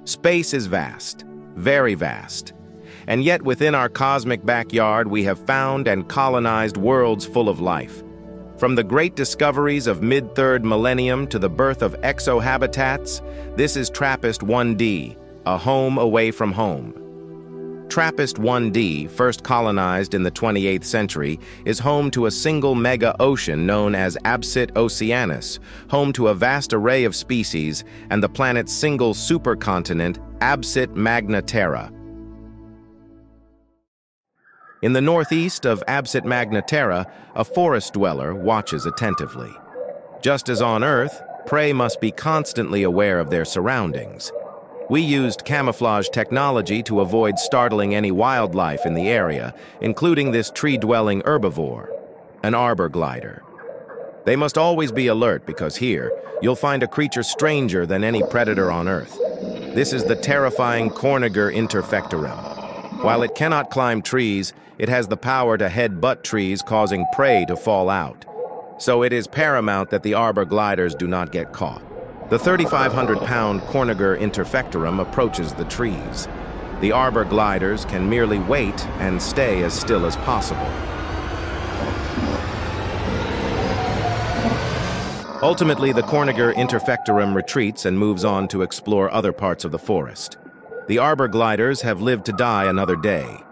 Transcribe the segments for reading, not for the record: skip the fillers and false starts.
Space is vast, very vast. And yet within our cosmic backyard we have found and colonized worlds full of life. From the great discoveries of mid-third millennium to the birth of exohabitats, this is Trappist-1d, a home away from home. Trappist-1d, first colonized in the 28th century, is home to a single mega-ocean known as Absit Oceanus, home to a vast array of species, and the planet's single supercontinent, Absit Magna Terra. In the northeast of Absit Magna Terra, a forest dweller watches attentively. Just as on Earth, prey must be constantly aware of their surroundings. We used camouflage technology to avoid startling any wildlife in the area, including this tree-dwelling herbivore, an arbor glider. They must always be alert because here, you'll find a creature stranger than any predator on Earth. This is the terrifying Corniger interfectorum. While it cannot climb trees, it has the power to headbutt trees, causing prey to fall out. So it is paramount that the arbor gliders do not get caught. The 3,500-pound Corniger interfectorum approaches the trees. The arbor gliders can merely wait and stay as still as possible. Ultimately, the Corniger interfectorum retreats and moves on to explore other parts of the forest. The arbor gliders have lived to die another day.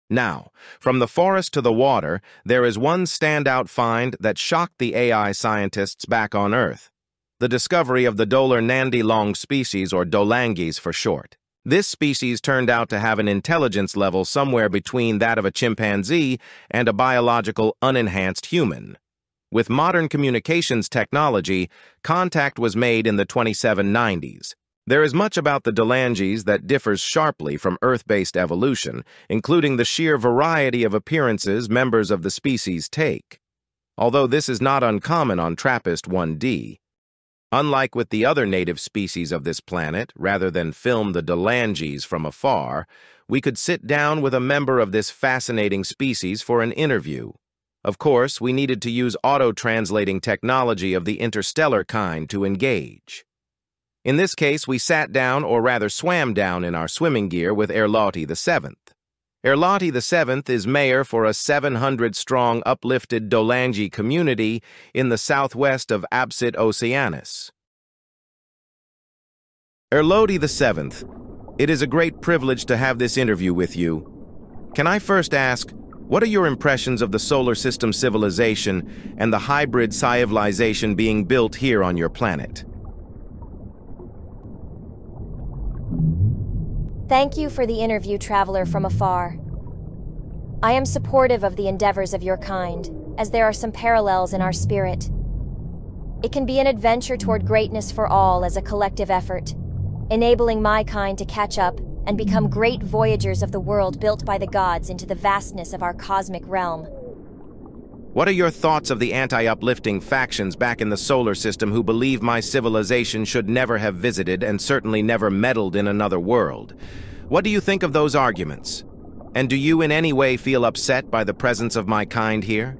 Now, from the forest to the water, there is one standout find that shocked the AI scientists back on Earth: the discovery of the Doler-Nandi-Long species, or Dolangis for short. This species turned out to have an intelligence level somewhere between that of a chimpanzee and a biological unenhanced human. With modern communications technology, contact was made in the 2790s. There is much about the Dolangis that differs sharply from Earth-based evolution, including the sheer variety of appearances members of the species take. Although this is not uncommon on Trappist-1d. Unlike with the other native species of this planet, rather than film the Dolangis from afar, we could sit down with a member of this fascinating species for an interview. Of course, we needed to use auto-translating technology of the interstellar kind to engage. In this case, we sat down, or rather swam down in our swimming gear with Erloti VII. Erloti VII is mayor for a 700-strong uplifted Dolangi community in the southwest of Absit Oceanus. Erloti VII, it is a great privilege to have this interview with you. Can I first ask, what are your impressions of the solar system civilization and the hybrid civilization being built here on your planet? Thank you for the interview, traveler from afar. I am supportive of the endeavors of your kind, as there are some parallels in our spirit. It can be an adventure toward greatness for all as a collective effort, enabling my kind to catch up and become great voyagers of the world built by the gods into the vastness of our cosmic realm. What are your thoughts of the anti-uplifting factions back in the solar system who believe my civilization should never have visited and certainly never meddled in another world? What do you think of those arguments? And do you in any way feel upset by the presence of my kind here?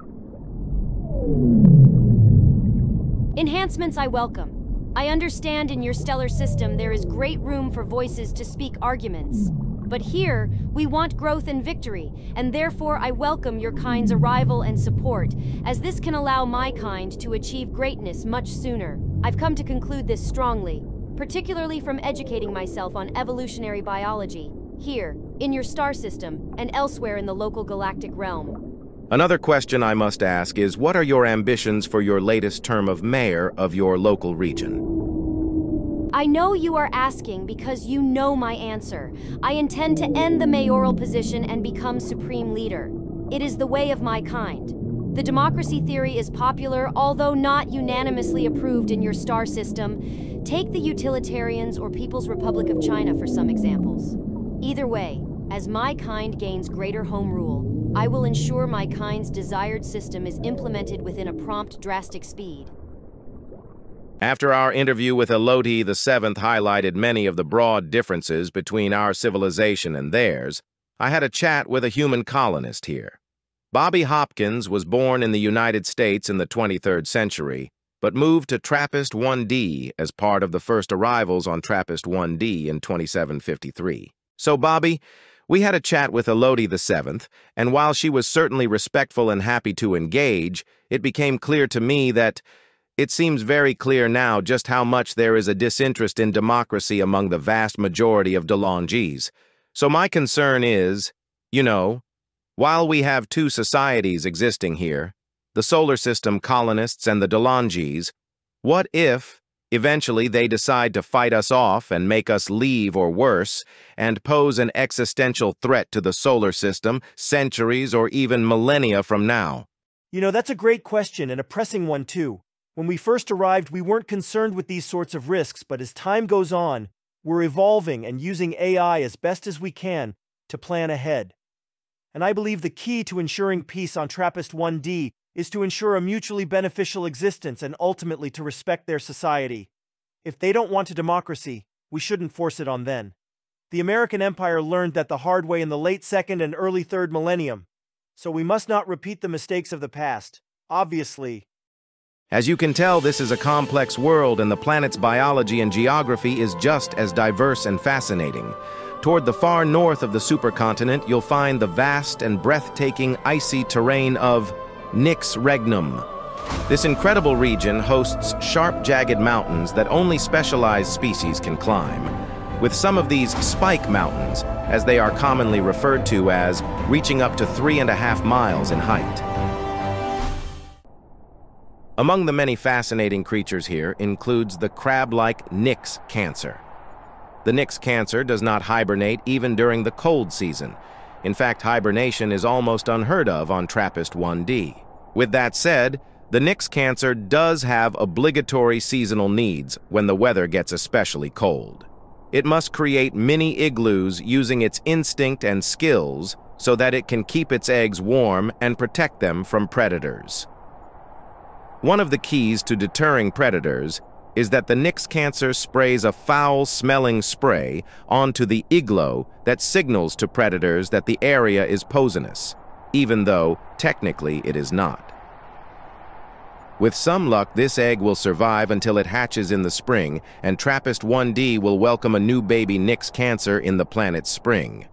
Enhancements I welcome. I understand in your stellar system there is great room for voices to speak arguments. But here, we want growth and victory, and therefore I welcome your kind's arrival and support, as this can allow my kind to achieve greatness much sooner. I've come to conclude this strongly, particularly from educating myself on evolutionary biology, here, in your star system, and elsewhere in the local galactic realm. Another question I must ask is, what are your ambitions for your latest term of mayor of your local region? I know you are asking because you know my answer. I intend to end the mayoral position and become supreme leader. It is the way of my kind. The democracy theory is popular, although not unanimously approved in your star system. Take the utilitarians or People's Republic of China for some examples. Either way, as my kind gains greater home rule, I will ensure my kind's desired system is implemented within a prompt, drastic speed. After our interview with Erloti VII highlighted many of the broad differences between our civilization and theirs, I had a chat with a human colonist here. Bobby Hopkins was born in the United States in the 23rd century, but moved to Trappist-1d as part of the first arrivals on Trappist-1d in 2753. So, Bobby, we had a chat with Elodie VII, and while she was certainly respectful and happy to engage, it became clear to me that it seems very clear now just how much there is a disinterest in democracy among the vast majority of Dolangis. So my concern is, while we have two societies existing here, the solar system colonists and the Dolangis, what if eventually they decide to fight us off and make us leave or worse, and pose an existential threat to the solar system centuries or even millennia from now? That's a great question and a pressing one too. When we first arrived, we weren't concerned with these sorts of risks, but as time goes on, we're evolving and using AI as best as we can to plan ahead. And I believe the key to ensuring peace on Trappist-1d is to ensure a mutually beneficial existence and ultimately to respect their society. If they don't want a democracy, we shouldn't force it on them. The American Empire learned that the hard way in the late 2nd and early 3rd millennium, so we must not repeat the mistakes of the past, obviously. As you can tell, this is a complex world, and the planet's biology and geography is just as diverse and fascinating. Toward the far north of the supercontinent, you'll find the vast and breathtaking icy terrain of Nix Regnum. This incredible region hosts sharp, jagged mountains that only specialized species can climb, with some of these spike mountains, as they are commonly referred to as, reaching up to 3.5 miles in height. Among the many fascinating creatures here includes the crab-like Nix cancer. The Nix cancer does not hibernate even during the cold season. In fact, hibernation is almost unheard of on Trappist-1d. With that said, the Nix cancer does have obligatory seasonal needs when the weather gets especially cold. It must create mini igloos using its instinct and skills so that it can keep its eggs warm and protect them from predators. One of the keys to deterring predators is that the Nix cancer sprays a foul-smelling spray onto the igloo that signals to predators that the area is poisonous, even though technically it is not. With some luck, this egg will survive until it hatches in the spring, and Trappist-1d will welcome a new baby Nix cancer in the planet's spring.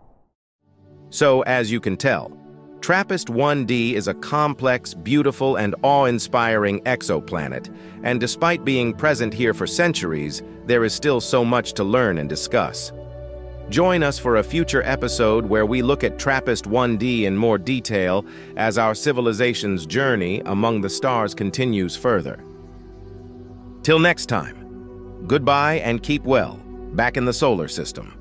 So, as you can tell, Trappist-1d is a complex, beautiful, and awe-inspiring exoplanet, and despite being present here for centuries, there is still so much to learn and discuss. Join us for a future episode where we look at Trappist-1d in more detail as our civilization's journey among the stars continues further. Till next time, goodbye and keep well, back in the solar system.